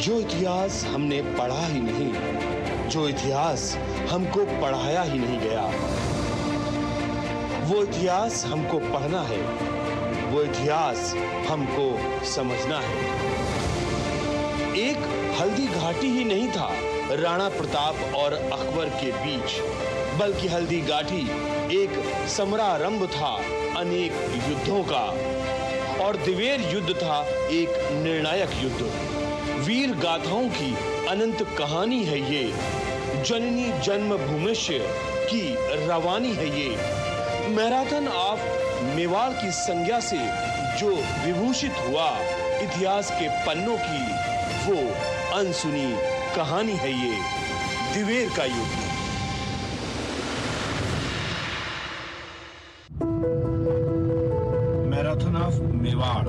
जो इतिहास हमने पढ़ा ही नहीं, जो इतिहास हमको पढ़ाया ही नहीं गया, वो इतिहास हमको पढ़ना है, वो इतिहास हमको समझना है। एक हल्दी घाटी ही नहीं था राणा प्रताप और अकबर के बीच, बल्कि हल्दी घाटी एक समारंभ था अनेक युद्धों का, और दिवेर युद्ध था एक निर्णायक युद्ध। वीर गाथाओं की अनंत कहानी है ये, जननी जन्मभूमिष्य की रवानी है ये। मैराथन ऑफ मेवाड़ की संज्ञा से जो विभूषित हुआ इतिहास के पन्नों की वो अनसुनी कहानी है ये, दिवेर का युद्ध। मैराथन ऑफ मेवाड़,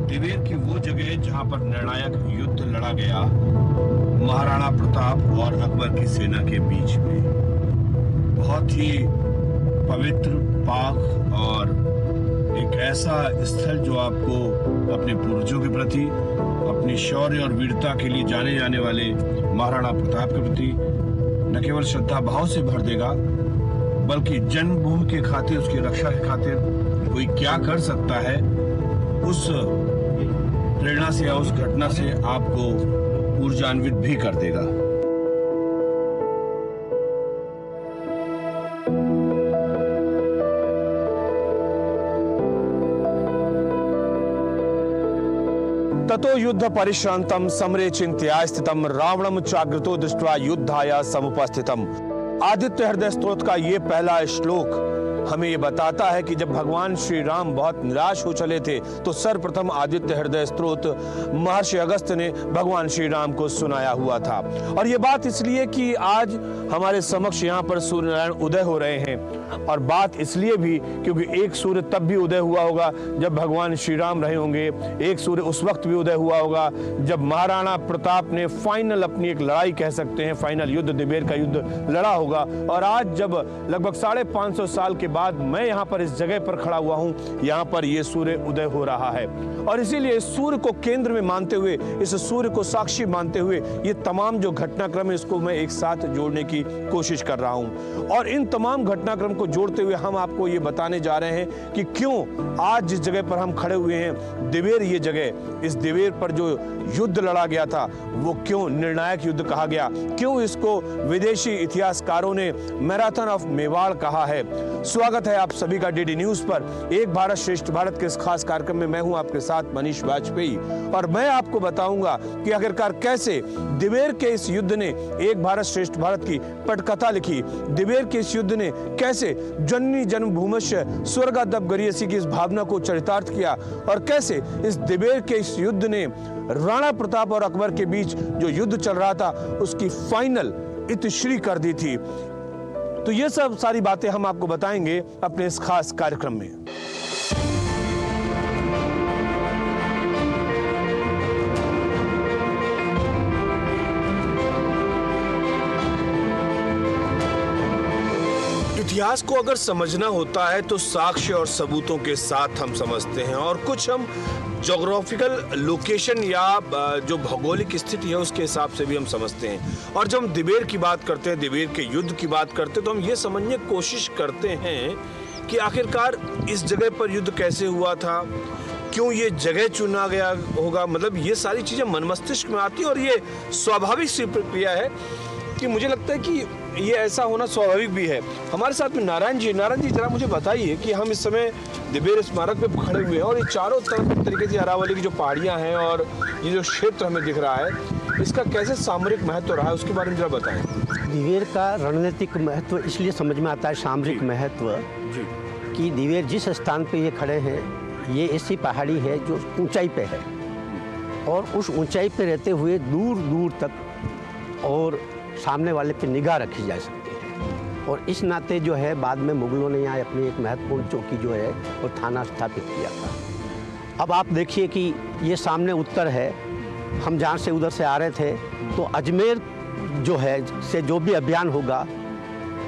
दिवेर की वो जगह जहां पर निर्णायक युद्ध लड़ा गया महाराणा प्रताप और अकबर की सेना के बीच में। बहुत ही पवित्र, पाक और एक ऐसा स्थल जो आपको अपने पूर्वजों के प्रति, अपनी शौर्य और वीरता के लिए जाने जाने वाले महाराणा प्रताप के प्रति न केवल श्रद्धा भाव से भर देगा, बल्कि जन्मभूमि के खातिर, उसकी रक्षा के खातिर कोई क्या कर सकता है, उस प्रेरणा से या उस घटना से आपको ऊर्जान्वित भी कर देगा। ततो युद्ध परिश्रांतम समरे चिंत्या स्थितम रावणम चाग्रतो दृष्ट्वा युद्धाय समुपस्थितम। आदित्य हृदय स्तोत्र का ये पहला श्लोक हमें ये बताता है कि जब भगवान श्री राम बहुत निराश हो चले थे तो सर्वप्रथम आदित्य हृदय स्तोत्र महर्षि अगस्त्य ने भगवान श्री राम को सुनाया हुआ था। और ये बात इसलिए कि आज हमारे समक्ष यहाँ पर सूर्य नारायण उदय हो रहे हैं, और बात इसलिए भी क्योंकि एक सूर्य तब भी उदय हुआ होगा जब भगवान श्री राम रहे होंगे, एक सूर्य उस वक्त भी उदय हुआ होगा जब महाराणा प्रताप ने फाइनल अपनी एक लड़ाई कह सकते हैं, फाइनल युद्ध, दिवेर का युद्ध लड़ा होगा। और आज जब लगभग 550 साल के बाद मैं यहाँ पर इस जगह पर खड़ा हुआ हूँ, यहाँ पर ये सूर्य उदय हो रहा है। और इसीलिए इस सूर्य को केंद्र में मानते हुए, इस सूर्य को साक्षी मानते हुए ये तमाम जो घटनाक्रम है इसको मैं एक साथ जोड़ने की कोशिश कर रहा हूँ। और इन तमाम घटनाक्रम को जोड़ते हुए हम आपको ये बताने जा रहे हैं कि क्यों आज जिस जगह पर हम खड़े हुए हैं, दिवेर ये जगह, इस दिवेर पर जो युद्ध लड़ा गया था वो क्यों निर्णायक युद्ध कहा गया, क्यों इसको विदेशी इतिहासकारों ने मैराथन ऑफ मेवाड़ कहा है। स्वागत है आप सभी का डीडी न्यूज पर एक भारत श्रेष्ठ भारत के इस खास कार्यक्रम में। मैं हूं आपके साथ मनीष वाजपेयी, और मैं आपको बताऊंगा कि आखिरकार कैसे दिवेर के इस युद्ध ने एक भारत श्रेष्ठ भारत की पटकथा लिखी, दिवेर के इस युद्ध ने कैसे जननी जन्मभूमिष्य स्वर्गादप गरियसी की इस भावना को चरितार्थ किया, और कैसे इस दिवेर के इस युद्ध ने राणा प्रताप और अकबर के बीच जो युद्ध चल रहा था उसकी फाइनल इतिश्री कर दी थी। तो ये सब सारी बातें हम आपको बताएंगे अपने इस खास कार्यक्रम में। इतिहास को अगर समझना होता है तो साक्ष्य और सबूतों के साथ हम समझते हैं, और कुछ हम ज्योग्राफिकल लोकेशन या जो भौगोलिक स्थिति है उसके हिसाब से भी हम समझते हैं। और जब हम दिवेर की बात करते हैं, दिवेर के युद्ध की बात करते हैं, तो हम ये समझने की कोशिश करते हैं कि आखिरकार इस जगह पर युद्ध कैसे हुआ था, क्यों ये जगह चुना गया होगा। मतलब ये सारी चीज़ें मन मस्तिष्क में आती है, और ये स्वाभाविक सी प्रक्रिया है कि मुझे लगता है कि ये ऐसा होना स्वाभाविक भी है। हमारे साथ में नारायण जी जरा मुझे बताइए कि हम इस समय दिवेर स्मारक पे खड़े हुए हैं, और ये चारों तरफ एक तरीके से अरावली की जो पहाड़ियाँ हैं और ये जो क्षेत्र हमें दिख रहा है, इसका कैसे सामरिक महत्व रहा है उसके बारे में जरा बताएं। दिवेर का रणनीतिक महत्व इसलिए समझ में आता है, सामरिक महत्व जी, कि दिवेर जिस स्थान पे ये खड़े हैं ये ऐसी पहाड़ी है जो ऊंचाई पे है, और उस ऊंचाई पे रहते हुए दूर दूर तक और सामने वाले पे निगाह रखी जा सकती है। और इस नाते जो है बाद में मुगलों ने यहाँ अपनी एक महत्वपूर्ण चौकी जो है वो थाना स्थापित किया था। अब आप देखिए कि ये सामने उत्तर है, हम जहाँ से उधर से आ रहे थे तो अजमेर जो है से जो भी अभियान होगा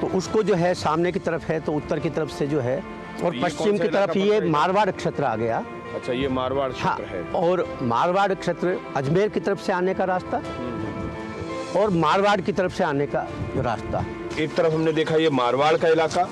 तो उसको जो है सामने की तरफ है, तो उत्तर की तरफ से जो है, और पश्चिम की तरफ ये मारवाड़ क्षेत्र आ गया। अच्छा, ये मारवाड़ हाँ, क्षेत्र है। और मारवाड़ क्षेत्र अजमेर की तरफ से आने का रास्ता और मारवाड़ की तरफ से आने का रास्ता। एक तरफ हमने देखा ये मारवाड़ का इलाका,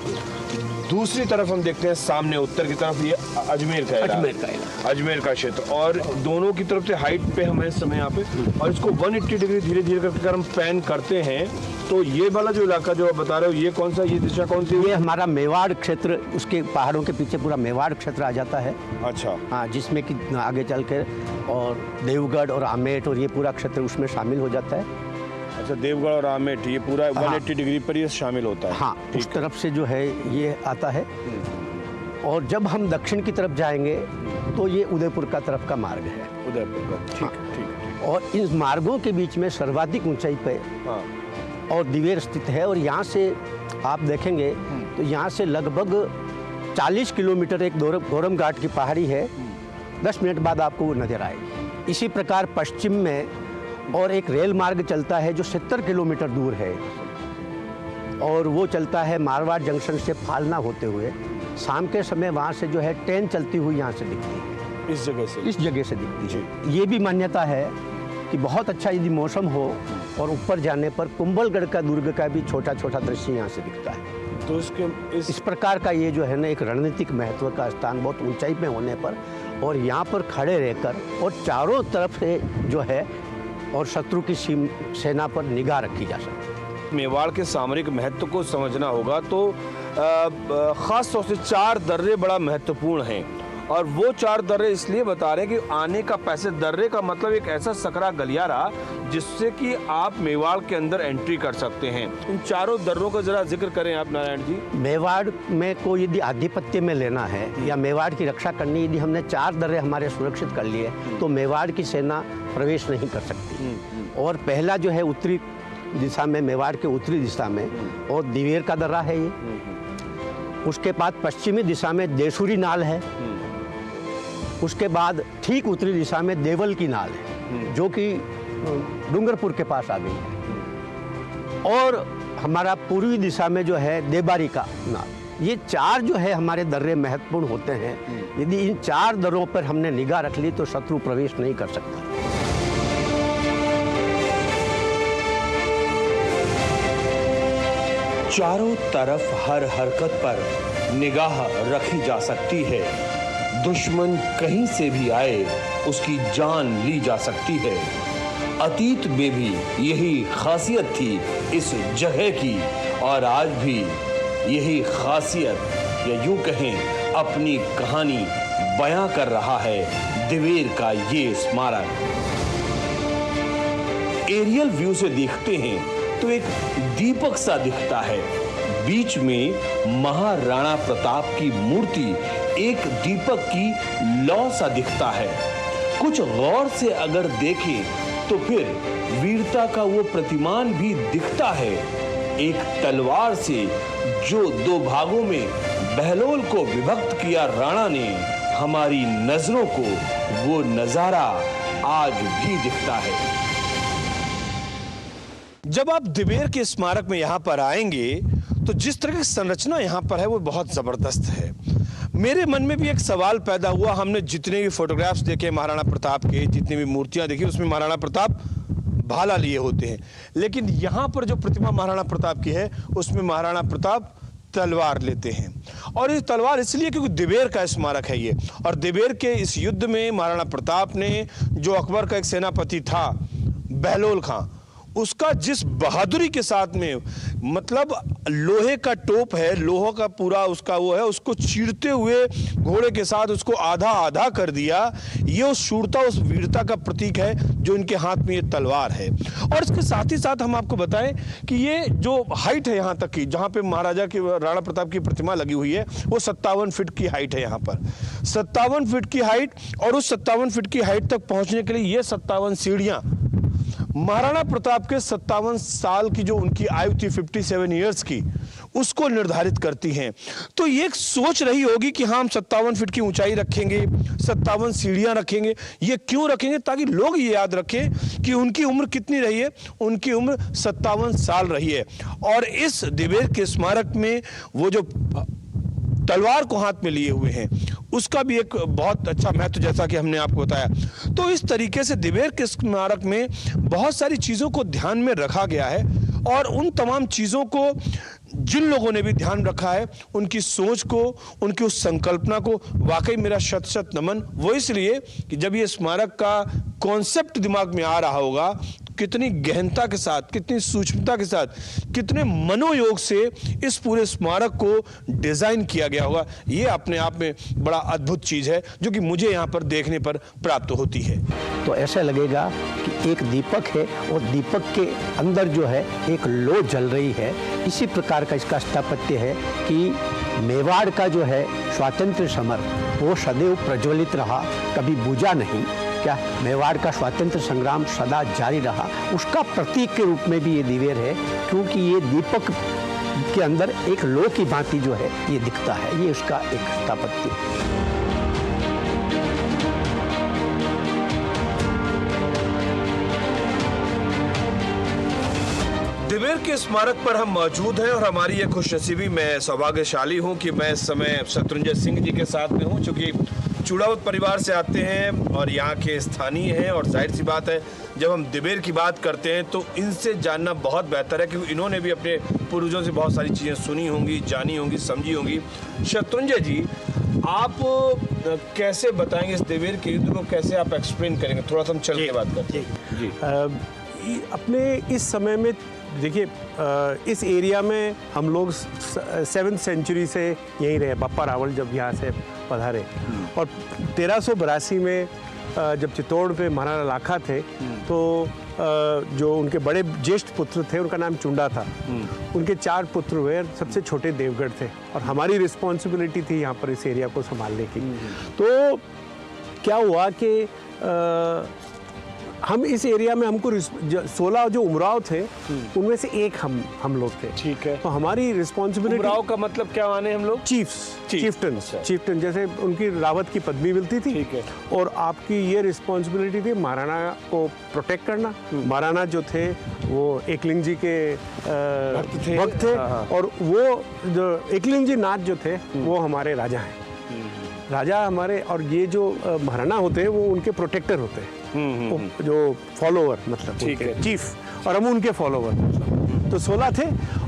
दूसरी तरफ हम देखते हैं सामने उत्तर की तरफ ये अजमेर का इलाका, अजमेर का क्षेत्र। और दोनों की तरफ से हाइट पे हम इस समय यहाँ पे, और इसको 180 डिग्री धीरे धीरे करके अगर हम पैन करते हैं तो ये वाला जो इलाका जो आप बता रहे हो, ये कौन सा, ये दिशा कौन सी? ये हमारा मेवाड़ क्षेत्र, उसके पहाड़ों के पीछे पूरा मेवाड़ क्षेत्र आ जाता है। अच्छा, हाँ, जिसमें कि आगे चल के और देवगढ़ और आमेट और ये पूरा क्षेत्र उसमें शामिल हो जाता है। अच्छा, देवगढ़ और आमेट ये पूरा 180 डिग्री पर ये शामिल होता है। हाँ, उस तरफ से जो है ये आता है। और जब हम दक्षिण की तरफ जाएंगे तो ये उदयपुर का तरफ का मार्ग है। उदयपुर का, ठीक ठीक। और इन मार्गों के बीच में सर्वाधिक ऊंचाई पे हाँ, और दिवेर स्थित है। और यहाँ से आप देखेंगे तो यहाँ से लगभग 40 किलोमीटर एक घोरम घाट की पहाड़ी है, 10 मिनट बाद आपको वो नजर आएगी। इसी प्रकार पश्चिम में और एक रेल मार्ग चलता है जो 70 किलोमीटर दूर है, और वो चलता है मारवाड़ जंक्शन से फालना होते हुए। शाम के समय वहाँ से जो है ट्रेन चलती हुई यहाँ से दिखती है, इस जगह से दिखती है। ये भी मान्यता है कि बहुत अच्छा यदि मौसम हो और ऊपर जाने पर कुंभलगढ़ का दुर्ग का भी छोटा छोटा दृश्य यहाँ से दिखता है। तो इसके इस प्रकार का ये जो है ना एक रणनीतिक महत्व का स्थान, बहुत ऊंचाई पे होने पर, और यहाँ पर खड़े रहकर और चारों तरफ से जो है और शत्रु की सेना पर निगाह रखी जा सकती है। मेवाड़ के सामरिक महत्व को समझना होगा तो खास तौर से 4 दर्रे बड़ा महत्वपूर्ण हैं, और वो 4 दर्रे इसलिए बता रहे हैं कि आने का पैसे, दर्रे का मतलब एक ऐसा सकरा गलियारा जिससे कि आप मेवाड़ के अंदर एंट्री कर सकते हैं। इन चारों दर्रों का जरा जिक्र करें आप नारायण जी। मेवाड़ में को यदि आधिपत्य में लेना है या मेवाड़ की रक्षा करनी, यदि हमने 4 दर्रे हमारे सुरक्षित कर लिए तो मेवाड़ की सेना प्रवेश नहीं कर सकती। और पहला जो है उत्तरी दिशा में, मेवाड़ के उत्तरी दिशा में, और दिवेर का दर्रा है ये। उसके बाद पश्चिमी दिशा में देशुरी नाल है। उसके बाद ठीक उत्तरी दिशा में देवल की नाल है जो कि डूंगरपुर के पास आ गई है। और हमारा पूर्वी दिशा में जो है देबारी का नाल। ये 4 जो है हमारे दर्रे महत्वपूर्ण होते हैं। यदि इन 4 दर्रों पर हमने निगाह रख ली तो शत्रु प्रवेश नहीं कर सकता। चारों तरफ हर हरकत पर निगाह रखी जा सकती है। दुश्मन कहीं से भी आए उसकी जान ली जा सकती है। अतीत में भी यही खासियत थी इस जगह की, और आज भी यही खासियत, या यूं कहें अपनी कहानी बयां कर रहा है दिवेर का ये स्मारक। एरियल व्यू से देखते हैं तो एक दीपक सा दिखता है। बीच में महाराणा प्रताप की मूर्ति एक दीपक की लौ सा दिखता है। कुछ गौर से अगर देखें तो फिर वीरता का वो प्रतिमान भी दिखता है। एक तलवार से जो 2 भागों में बहलोल को विभक्त किया राणा ने, हमारी नजरों को वो नजारा आज भी दिखता है। जब आप दिवेर के स्मारक में यहाँ पर आएंगे तो जिस तरह की संरचना यहाँ पर है वो बहुत जबरदस्त है। मेरे मन में भी एक सवाल पैदा हुआ। हमने जितने भी फोटोग्राफ्स देखे महाराणा प्रताप के, जितनी भी मूर्तियां देखी, उसमें महाराणा प्रताप भाला लिए होते हैं, लेकिन यहाँ पर जो प्रतिमा महाराणा प्रताप की है उसमें महाराणा प्रताप तलवार लेते हैं। और ये तलवार इसलिए क्योंकि दिवेर का स्मारक है ये, और दिवेर के इस युद्ध में महाराणा प्रताप ने, जो अकबर का एक सेनापति था बहलोल खां, उसका जिस बहादुरी के साथ में, मतलब लोहे का टोप है, लोहा का पूरा उसका वो है, उसको चीरते हुए घोड़े के साथ उसको आधा आधा कर दिया। ये उस शूरता, उस वीरता का प्रतीक है जो इनके हाथ में ये तलवार है। और इसके साथ ही साथ हम आपको बताएं कि ये जो हाइट है यहाँ तक की, जहाँ पे महाराजा की, राणा प्रताप की प्रतिमा लगी हुई है, वो 57 फीट की हाइट है। यहाँ पर 57 फीट की हाइट, और उस 57 फीट की हाइट तक पहुँचने के लिए ये 57 सीढ़ियाँ महाराणा प्रताप के 57 साल की जो उनकी आयु थी, 57 ईयर्स की, उसको निर्धारित करती हैं। तो ये एक सोच रही होगी कि हम 57 फीट की ऊंचाई रखेंगे, 57 सीढ़ियां रखेंगे। ये क्यों रखेंगे? ताकि लोग ये याद रखें कि उनकी उम्र कितनी रही है। उनकी उम्र 57 साल रही है। और इस दिवेर के स्मारक में वो जो तलवार को हाथ में लिए हुए हैं, उसका भी एक बहुत अच्छा महत्व, जैसा कि हमने आपको बताया। तो इस तरीके से दिवेर के स्मारक में बहुत सारी चीज़ों को ध्यान में रखा गया है और उन तमाम चीज़ों को जिन लोगों ने भी ध्यान रखा है, उनकी सोच को, उनकी उस संकल्पना को वाकई मेरा शत शत नमन। वो इसलिए कि जब ये स्मारक का कॉन्सेप्ट दिमाग में आ रहा होगा, कितनी गहनता के साथ, कितनी सूक्ष्मता के साथ, कितने मनोयोग से इस पूरे स्मारक को डिजाइन किया गया होगा, ये अपने आप में बड़ा अद्भुत चीज है जो कि मुझे यहाँ पर देखने पर प्राप्त होती है। तो ऐसा लगेगा कि एक दीपक है और दीपक के अंदर जो है एक लौ जल रही है। इसी प्रकार का इसका स्थापत्य है कि मेवाड़ का जो है स्वातंत्र्य समर वो सदैव प्रज्वलित रहा, कभी बुझा नहीं। क्या मेवाड़ का स्वातंत्र्य संग्राम सदा जारी रहा, उसका प्रतीक के रूप में भी ये दिवेर है, क्योंकि ये दीपक के अंदर एक लौ की भांति जो है ये दिखता है। ये उसका एक स्थापत्य है। दिवेर के स्मारक पर हम मौजूद हैं और हमारी ये खुशनसीबी, मैं सौभाग्यशाली हूं कि मैं इस समय शत्रुंजय सिंह जी के साथ में हूं, चूँकि चूड़ावत परिवार से आते हैं और यहाँ के स्थानीय हैं, और जाहिर सी बात है जब हम दिवेर की बात करते हैं तो इनसे जानना बहुत बेहतर है, क्योंकि इन्होंने भी अपने पूर्वजों से बहुत सारी चीज़ें सुनी होंगी, जानी होंगी, समझी होंगी। शत्रुंजय जी, आप कैसे बताएंगे इस दिवेर के युद्ध को, कैसे आप एक्सप्लेन करेंगे? थोड़ा सा हम चल के बात करते हैं जी। अपने इस समय में देखिए, इस एरिया में हम लोग 7th सेंचुरी से यहीं रहे। बप्पा रावल जब यहाँ से पधारे और 1382 में जब चित्तौड़ पे महाराणा लाखा थे तो जो उनके बड़े ज्येष्ठ पुत्र थे उनका नाम चुंडा था। उनके 4 पुत्र हुए, सबसे छोटे देवगढ़ थे और हमारी रिस्पॉन्सिबिलिटी थी यहाँ पर इस एरिया को संभालने की। तो क्या हुआ कि हम इस एरिया में, हमको 16 जो उमराव थे उनमें से एक हम लोग थे। ठीक है। तो हमारी रिस्पॉन्सिबिलिटी, उमराव का मतलब क्या माने हम लोग? चीफ्टन, जैसे उनकी रावत की पदवी मिलती थी। ठीक है। और आपकी ये रिस्पॉन्सिबिलिटी थी महाराणा को प्रोटेक्ट करना। महाराणा जो थे वो एकलिंग जी के भक्त थे और वो जो एकलिंग जी नाथ जो थे वो हमारे राजा हैं। राजा हमारे, और ये जो महाराणा होते हैं वो उनके प्रोटेक्टर होते हैं, जो फॉलोवर, मतलब ठीक है, चीफ, और हम उनके फॉलोवर मतलब। तो 16 थे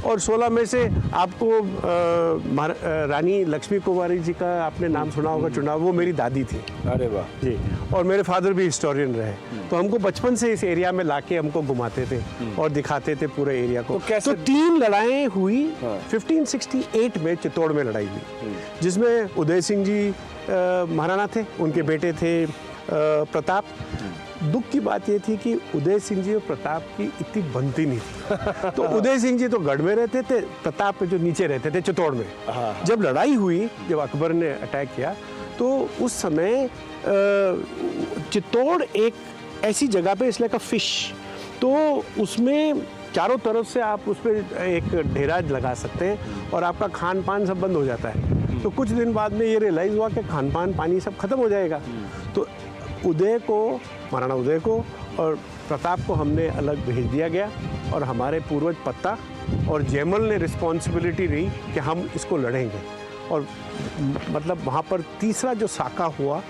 और 16 में से आपको रानी लक्ष्मी कुमारी जी का आपने नाम सुना होगा, चुनाव, वो मेरी दादी थी। अरे वाह जी। और मेरे फादर भी हिस्टोरियन रहे, तो हमको बचपन से इस एरिया में लाके हमको घुमाते थे और दिखाते थे पूरे एरिया को। तो 3 लड़ाइयाँ हुई। 1568 में चित्तौड़ में लड़ाई हुई, जिसमें उदय सिंह जी महाराणा थे, उनके बेटे थे प्रताप। दुख की बात ये थी कि उदय सिंह जी और प्रताप की इतनी बनती नहीं थी। तो उदय सिंह जी तो गढ़ में रहते थे, प्रताप जो नीचे रहते थे चित्तौड़ में। जब लड़ाई हुई, जब अकबर ने अटैक किया, तो उस समय चित्तौड़ एक ऐसी जगह पे, इसलिए का फिश, तो उसमें चारों तरफ से आप उस पर एक डेरा लगा सकते हैं और आपका खान पान सब बंद हो जाता है। तो कुछ दिन बाद में ये रियलाइज़ हुआ कि खान पान पानी सब खत्म हो जाएगा। तो उदय को, महाराणा उदय को और प्रताप को हमने अलग भेज दिया गया और हमारे पूर्वज पत्ता और जयमल ने रिस्पॉन्सिबिलिटी ली कि हम इसको लड़ेंगे। और मतलब वहाँ पर तीसरा जो साका हुआ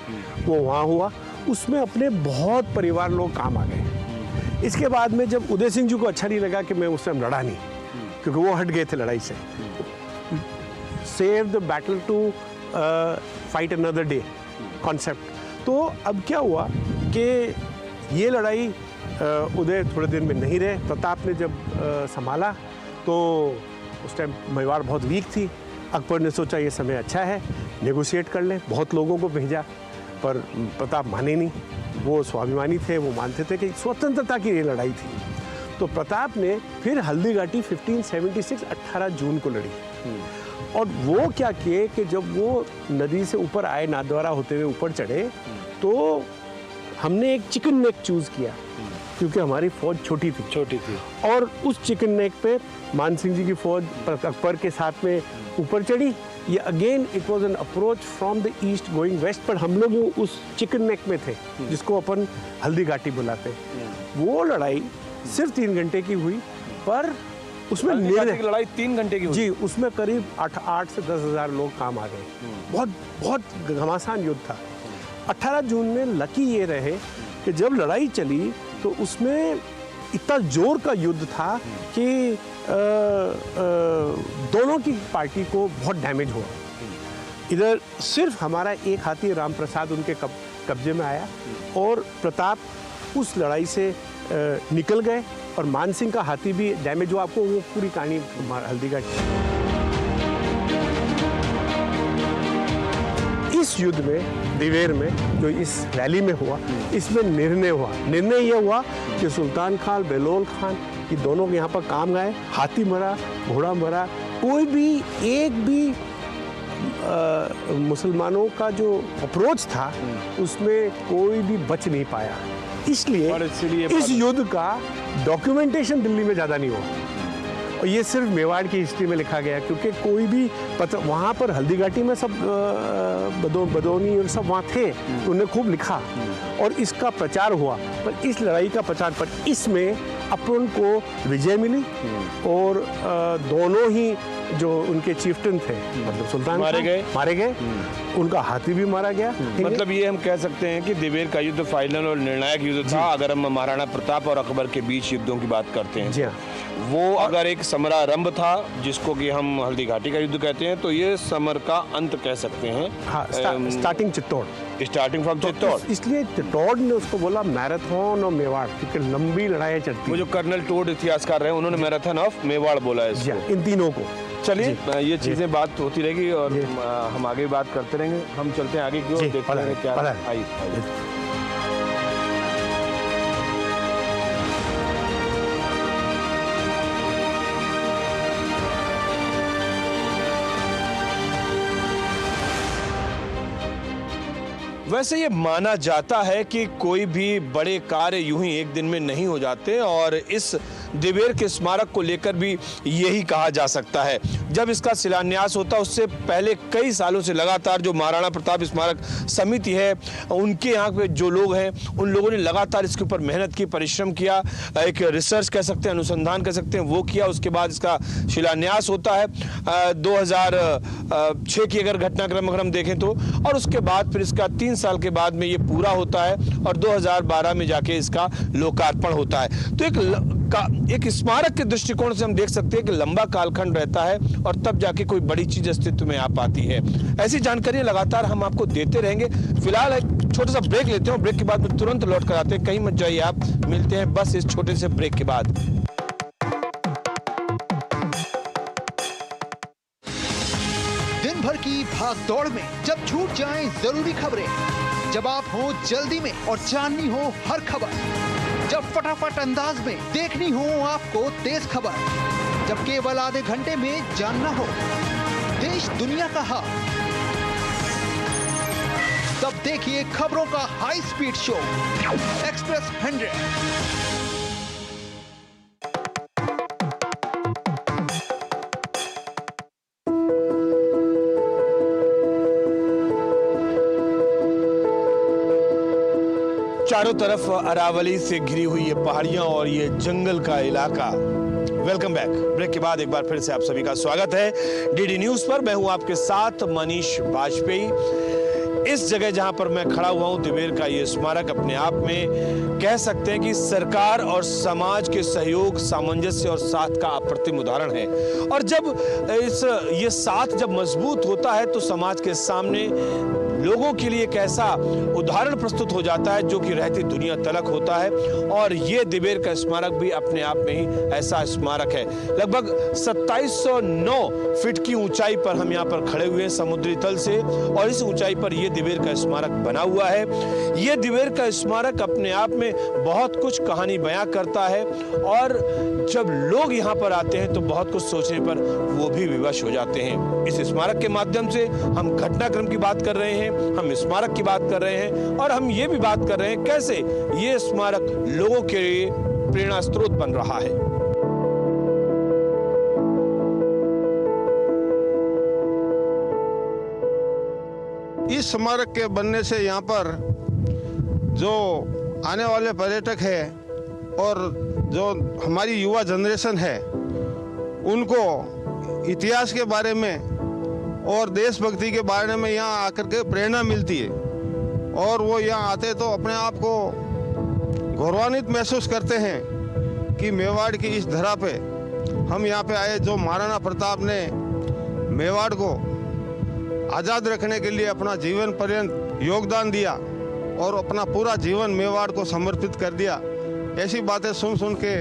वो वहाँ हुआ, उसमें अपने बहुत परिवार लोग काम आ गए। इसके बाद में जब उदय सिंह जी को अच्छा नहीं लगा कि मैं उस टाइम लड़ा नहीं, क्योंकि वो हट गए थे लड़ाई से, save the battle to fight another day concept. तो अब क्या हुआ कि ये लड़ाई उदय थोड़े दिन में नहीं रहे। प्रताप ने जब संभाला तो उस टाइम मेवाड़ बहुत वीक थी। अकबर ने सोचा ये समय अच्छा है, नेगोशिएट कर लें, बहुत लोगों को भेजा, पर प्रताप माने नहीं। वो स्वाभिमानी थे, वो मानते थे कि स्वतंत्रता की ये लड़ाई थी। तो प्रताप ने फिर हल्दी घाटी 1576 18 जून को लड़ी। और वो क्या किए कि जब वो नदी से ऊपर आए, नाथद्वारा होते हुए ऊपर चढ़े, तो हमने एक चिकन नेक चूज़ किया, क्योंकि हमारी फौज छोटी थी। और उस चिकन नेक पे मान सिंह जी की फौज अकबर के साथ में ऊपर चढ़ी। ये again it was an approach from the east going west, पर हम लोग उस चिकन नेक में थे, जिसको अपन हल्दी घाटी बुलाते हैं। वो लड़ाई सिर्फ 3 घंटे की हुई, पर उसमें हल्दी घाटी निर्णय की लड़ाई 3 घंटे की हुई। जी, उसमें करीब 8 से 10 हज़ार लोग काम आ गए। बहुत बहुत घमासान युद्ध था। 18 जून में लकी ये रहे कि जब लड़ाई चली तो उसमें इतना जोर का युद्ध था कि दोनों की पार्टी को बहुत डैमेज हुआ। इधर सिर्फ हमारा एक हाथी राम प्रसाद उनके कब्जे में आया और प्रताप उस लड़ाई से निकल गए और मान सिंह का हाथी भी डैमेज हुआ। आपको वो पूरी कहानी हल्दी घाटी। इस युद्ध में दिवेर में जो इस रैली में हुआ, इसमें निर्णय यह हुआ कि सुल्तान खान बेलोल खान ये दोनों यहाँ पर काम गए। हाथी मरा, घोड़ा मरा, कोई भी एक भी मुसलमानों का जो अप्रोच था उसमें कोई भी बच नहीं पाया। इसलिए इस युद्ध का डॉक्यूमेंटेशन दिल्ली में ज़्यादा नहीं हुआ और ये सिर्फ मेवाड़ की हिस्ट्री में लिखा गया, क्योंकि कोई भी पत्र वहाँ पर हल्दी घाटी में सब बदौनी और सब वहाँ थे, तो उन्हें खूब लिखा और इसका प्रचार हुआ। पर इस लड़ाई का प्रचार पर इसमें अपन को विजय मिली और दोनों ही जो उनके चीफ्टन थे, मतलब सुल्तान मारे गए, उनका हाथी भी मारा गया। मतलब ये हम कह सकते हैं कि दिवेर का युद्ध फाइनल और निर्णायक युद्ध था। अगर हम महाराणा प्रताप और अकबर के बीच युद्धों की बात करते हैं, जी हाँ, वो अगर एक समरारंभ था जिसको कि हम हल्दी घाटी का युद्ध कहते हैं, तो ये समर का अंत कह सकते हैं। हाँ, starting Chittor, starting from Chittor. इसलिए चित्तौड़ ने उसको बोला मैराथन और मेवाड़, क्योंकि लंबी लड़ाई चलती। वो जो कर्नल टोड इतिहासकार रहे उन्होंने मैराथन ऑफ मेवाड़ बोला है इसको। इन तीनों को। चलिए ये चीजें बात होती रहेगी और हम आगे बात करते रहेंगे। हम चलते हैं आगे की ओर, देखते हैं क्या आई। वैसे ये माना जाता है कि कोई भी बड़े कार्य यूं ही एक दिन में नहीं हो जाते और इस दिवेर के स्मारक को लेकर भी यही कहा जा सकता है। जब इसका शिलान्यास होता उससे पहले कई सालों से लगातार जो महाराणा प्रताप स्मारक समिति है, उनके यहाँ पे जो लोग हैं, उन लोगों ने लगातार इसके ऊपर मेहनत की, परिश्रम किया, एक रिसर्च कह सकते हैं, अनुसंधान कह सकते हैं, वो किया। उसके बाद इसका शिलान्यास होता है 2006 की अगर घटनाक्रम अगर हम देखें तो, और उसके बाद फिर इसका 3 साल के बाद में ये पूरा होता है और 2012 में जाके इसका लोकार्पण होता है। तो एक स्मारक के दृष्टिकोण से हम देख सकते हैं कि लंबा कालखंड रहता है और तब जाके कोई बड़ी चीज अस्तित्व में आ पाती है। ऐसी जानकारी लगातार हम आपको देते रहेंगे। फिलहाल एक छोटा सा ब्रेक लेते हैं और ब्रेक के बाद में तुरंत लौट कर आते हैं। कहीं मत जाइए आप, मिलते हैं बस इस छोटे से ब्रेक के बाद। दिन भर की भाग दौड़ में जब छूट जाएं जरूरी खबरें, जब आप हो जल्दी में और जाननी हो हर खबर, जब फटाफट अंदाज में देखनी हो आपको तेज खबर, जब केवल आधे घंटे में जानना हो देश दुनिया का हाल, तब देखिए खबरों का हाई स्पीड शो एक्सप्रेस 100। चारों तरफ अरावली से घिरी हुई ये पहाड़ियां और ये जंगल का इलाका। Welcome back. ब्रेक के बाद एक बार फिर से आप सभी का स्वागत है डीडी न्यूज पर। मैं हूं आपके साथ मनीष वाजपेयी। इस जगह जहां पर मैं खड़ा हुआ हूं, दिवेर का ये स्मारक अपने आप में कह सकते हैं कि सरकार और समाज के सहयोग, सामंजस्य और साथ का अप्रतिम उदाहरण है। और जब ये साथ जब मजबूत होता है तो समाज के सामने लोगों के लिए एक ऐसा उदाहरण प्रस्तुत हो जाता है जो कि रहती दुनिया तलक होता है। और ये दिवेर का स्मारक भी अपने आप में ही ऐसा स्मारक है। लगभग 2709 फीट की ऊंचाई पर हम यहाँ पर खड़े हुए हैं समुद्री तल से, और इस ऊंचाई पर यह दिवेर का स्मारक बना हुआ है। यह दिवेर का स्मारक अपने आप में बहुत कुछ कहानी बयां करता है और जब लोग यहाँ पर आते हैं तो बहुत कुछ सोचने पर वो भी विवश हो जाते हैं। इस स्मारक के माध्यम से हम घटनाक्रम की बात कर रहे हैं, हम स्मारक की बात कर रहे हैं और हम ये भी बात कर रहे हैं कैसे ये स्मारक लोगों के लिए प्रेरणा स्रोत बन रहा है। इस स्मारक के बनने से यहाँ पर जो आने वाले पर्यटक है और जो हमारी युवा जनरेशन है उनको इतिहास के बारे में और देशभक्ति के बारे में यहाँ आकर के प्रेरणा मिलती है और वो यहाँ आते तो अपने आप को गौरवान्वित महसूस करते हैं कि मेवाड़ की इस धरा पे हम यहाँ पे आए। जो महाराणा प्रताप ने मेवाड़ को आज़ाद रखने के लिए अपना जीवन पर्यंत योगदान दिया और अपना पूरा जीवन मेवाड़ को समर्पित कर दिया, ऐसी बातें सुन सुन के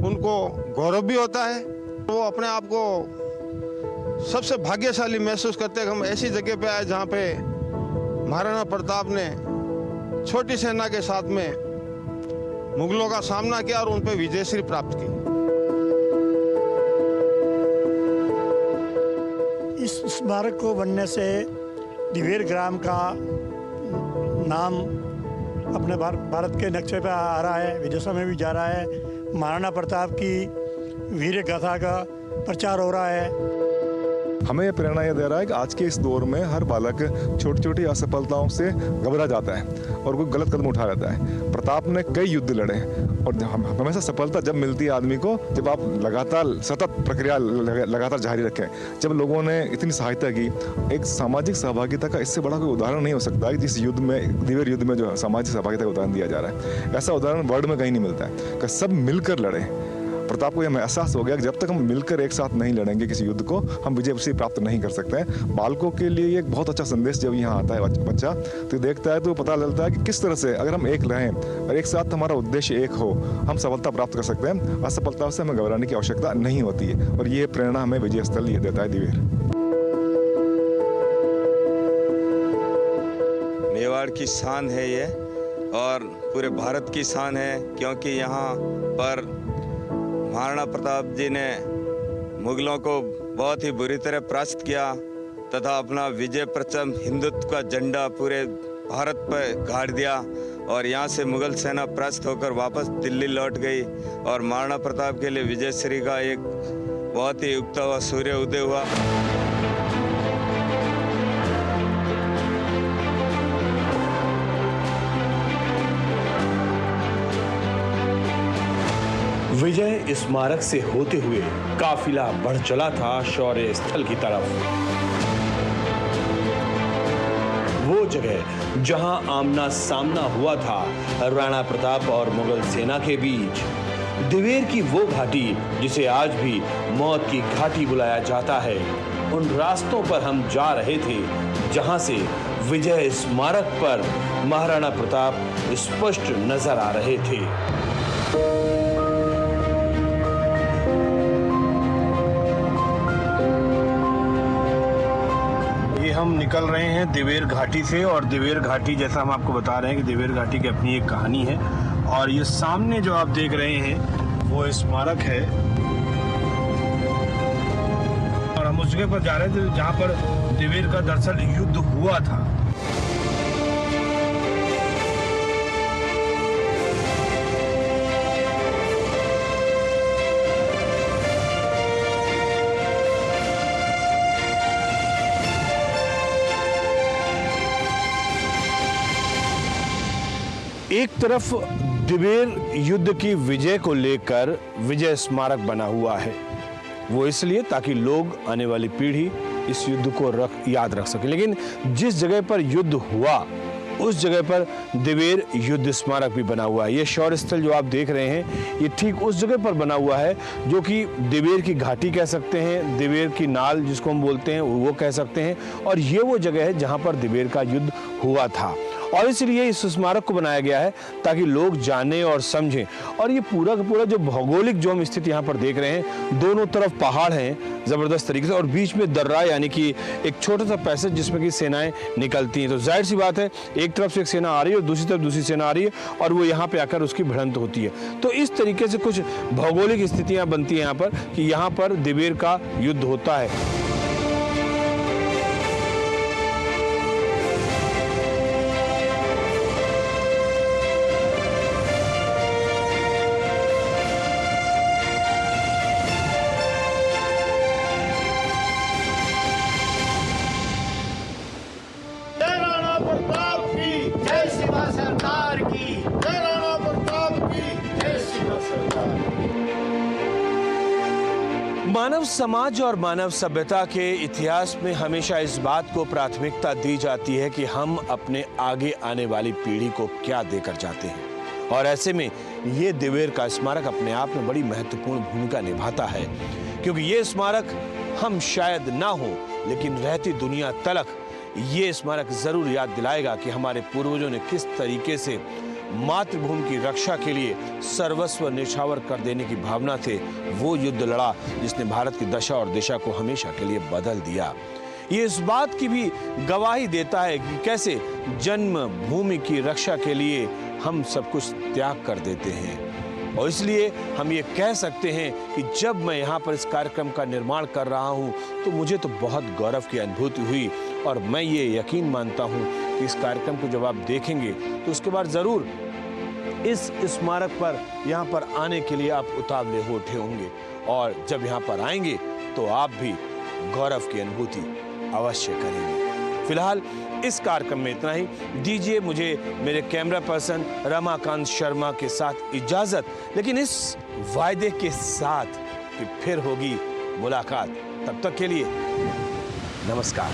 उनको गौरव भी होता है। वो अपने आप को सबसे भाग्यशाली महसूस करते हैं कि हम ऐसी जगह पे आए जहाँ पे महाराणा प्रताप ने छोटी सेना के साथ में मुगलों का सामना किया और उन पे विजयश्री प्राप्त की। इस स्मारक को बनने से दिवेर ग्राम का नाम अपने भारत के नक्शे पे आ रहा है, विदेशों में भी जा रहा है। महाराणा प्रताप की वीर गाथा का प्रचार हो रहा है। हमें ये प्रेरणा ये दे रहा है कि आज के इस दौर में हर बालक छोटी छोटी असफलताओं से घबरा जाता है और कोई गलत कदम उठा लेता है। प्रताप ने कई युद्ध लड़े और हमेशा सफलता जब मिलती है आदमी को जब आप लगातार सतत प्रक्रिया लगातार जारी रखें। जब लोगों ने इतनी सहायता की, एक सामाजिक सहभागिता का इससे बड़ा कोई उदाहरण नहीं हो सकता है जिस युद्ध में, दिवेर युद्ध में जो सामाजिक सहभागिता का उदाहरण दिया जा रहा है। ऐसा उदाहरण वर्ल्ड में कहीं नहीं मिलता है कि सब मिलकर लड़े। प्रताप को यह एहसास हो गया कि जब तक हम मिलकर एक साथ नहीं लड़ेंगे किसी युद्ध को, हम विजय प्राप्त नहीं कर सकते हैं। बालकों के लिए ये एक बहुत अच्छा संदेश जब यहाँ आता है बच्चा तो देखता है तो पता चलता है कि किस तरह से अगर हम एक रहें और एक साथ हमारा उद्देश्य एक हो, हम सफलता प्राप्त कर सकते हैं। असफलता से हमें घबराने की आवश्यकता नहीं होती है और ये प्रेरणा हमें विजय स्थल ये देता है दिवेर। मेवाड़ की शान है ये और पूरे भारत की शान है, क्योंकि यहाँ पर महाराणा प्रताप जी ने मुगलों को बहुत ही बुरी तरह परास्त किया तथा अपना विजय परचम हिंदुत्व का झंडा पूरे भारत पर गाड़ दिया और यहाँ से मुगल सेना परास्त होकर वापस दिल्ली लौट गई और महाराणा प्रताप के लिए विजयश्री का एक बहुत ही उगता हुआ सूर्य उदय हुआ। विजय स्मारक से होते हुए काफिला बढ़ चला था शौर्य स्थल की तरफ। वो जगह जहां आमना सामना हुआ था राणा प्रताप और मुगल सेना के बीच। दिवेर की वो घाटी जिसे आज भी मौत की घाटी बुलाया जाता है, उन रास्तों पर हम जा रहे थे जहां से विजय स्मारक पर महाराणा प्रताप स्पष्ट नजर आ रहे थे। हम निकल रहे हैं दिवेर घाटी से और दिवेर घाटी, जैसा हम आपको बता रहे हैं कि दिवेर घाटी की अपनी एक कहानी है और ये सामने जो आप देख रहे हैं वो स्मारक है और हम उस जगह पर जा रहे थे जहाँ पर दिवेर का दरअसल युद्ध हुआ था। एक तरफ दिवेर युद्ध की विजय को लेकर विजय स्मारक बना हुआ है, वो इसलिए ताकि लोग, आने वाली पीढ़ी इस युद्ध को याद रख सके। लेकिन जिस जगह पर युद्ध हुआ उस जगह पर दिवेर युद्ध स्मारक भी बना हुआ है। ये शौर्य स्थल जो आप देख रहे हैं ये ठीक उस जगह पर बना हुआ है जो कि दिवेर की घाटी कह सकते हैं, दिवेर की नाल जिसको हम बोलते हैं वो कह सकते हैं, और ये वो जगह है जहाँ पर दिवेर का युद्ध हुआ था और इसलिए इस स्मारक को बनाया गया है ताकि लोग जाने और समझें। और ये पूरा का पूरा जो भौगोलिक जो हम स्थिति यहाँ पर देख रहे हैं, दोनों तरफ पहाड़ हैं ज़बरदस्त तरीके से और बीच में दर्रा यानी कि एक छोटा सा पैसेज जिसमें कि सेनाएं निकलती हैं। तो जाहिर सी बात है एक तरफ से एक सेना आ रही है और दूसरी तरफ दूसरी सेना आ रही है और वो यहाँ पे आकर उसकी भिड़ंत होती है। तो इस तरीके से कुछ भौगोलिक स्थितियाँ बनती हैं यहाँ पर कि यहाँ पर दिवेर का युद्ध होता है। मानव समाज और मानव सभ्यता के इतिहास में हमेशा इस बात को प्राथमिकता दी जाती है कि हम अपने आगे आने वाली पीढ़ी को क्या देकर जाते हैं, और ऐसे में ये दिवेर का स्मारक अपने आप में बड़ी महत्वपूर्ण भूमिका निभाता है, क्योंकि ये स्मारक हम शायद ना हो, लेकिन रहती दुनिया तलक ये स्मारक जरूर याद दिलाएगा कि हमारे पूर्वजों ने किस तरीके से मातृभूमि की रक्षा के लिए सर्वस्व न्यौछावर कर देने की भावना से वो युद्ध लड़ा जिसने भारत की दशा और दिशा को हमेशा के लिए बदल दिया। ये इस बात की भी गवाही देता है कि कैसे जन्म भूमि की रक्षा के लिए हम सब कुछ त्याग कर देते हैं। और इसलिए हम ये कह सकते हैं कि जब मैं यहाँ पर इस कार्यक्रम का निर्माण कर रहा हूँ तो मुझे तो बहुत गौरव की अनुभूति हुई, और मैं ये यकीन मानता हूँ कि इस कार्यक्रम को जब आप देखेंगे तो उसके बाद जरूर इस स्मारक पर यहाँ पर आने के लिए आप उतावले हो उठे होंगे, और जब यहाँ पर आएंगे तो आप भी गौरव की अनुभूति अवश्य करेंगे। फिलहाल इस कार्यक्रम में इतना ही। दीजिए मुझे मेरे कैमरा पर्सन रमाकांत शर्मा के साथ इजाजत, लेकिन इस वायदे के साथ कि फिर होगी मुलाकात। तब तक के लिए नमस्कार।